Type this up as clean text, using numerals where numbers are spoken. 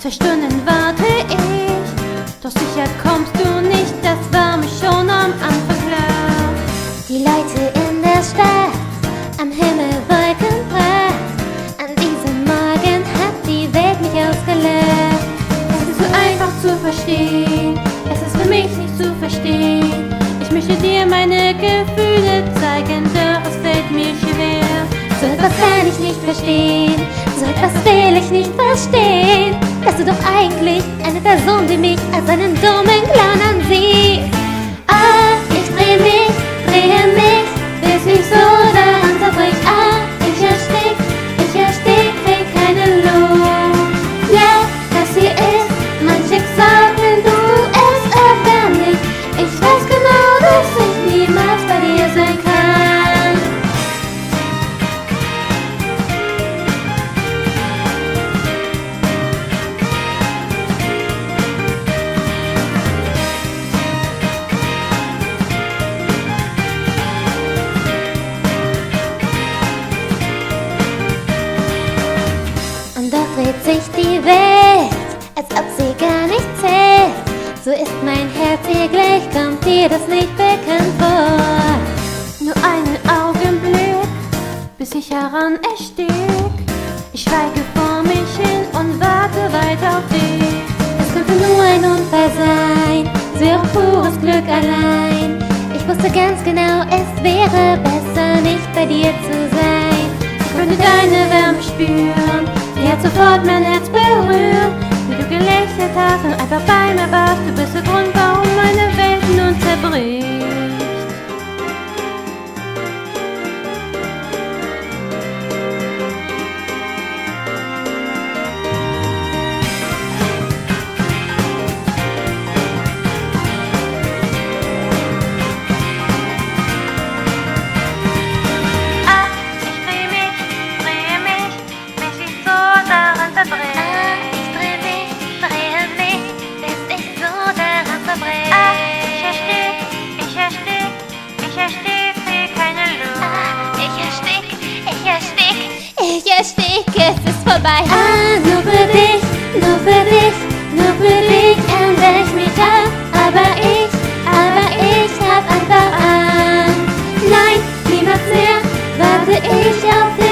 2 Stunden warte ich, doch sicher kommst du nicht, das war mir schon am Anfang klar. Die Leute in der Stadt, am Himmel wolkenbreit, an diesem Morgen hat die Welt mich ausgelacht. Es ist so einfach zu verstehen, es ist für mich nicht zu verstehen. Ich möchte dir meine Gefühle zeigen, doch es fällt mir schwer. So etwas kann ich nicht verstehen, so etwas will ich nicht verstehen. Dass du doch eigentlich eine Person wie mich als einen dummen Clown ansieht. Ah, ich dreh mich, bis mich so daran zerbricht. Ah, ich erstick, krieg keine Luft. Ja, das hier ist mein Schicksal, wenn du es öfter nicht. Ich weiß genau, dass ich niemals bei dir sein kann. Und doch dreht sich die Welt, als ob sie gar nicht zählt. So ist mein Herz hier gleich, kommt dir das nicht bekannt vor? Nur einen Augenblick, bis ich heran erstick. Ich schweige vor mich hin und warte weiter auf dich. Es könnte nur ein Unfall sein, es wäre pures Glück allein. Ich wusste ganz genau, es wäre besser, nicht bei dir zu sein. Ich könnte deine Wärme spüren, die hat sofort mein Herz berührt. Wie du gelächelt hast und einfach bei mir warst, du bist der Grund, warum meine Welt nun zerbricht. Ich erstick, es ist vorbei. Ah, nur für dich, ändere ich mich ab. Aber ich hab einfach Angst. Nein, niemals mehr warte ich auf dich.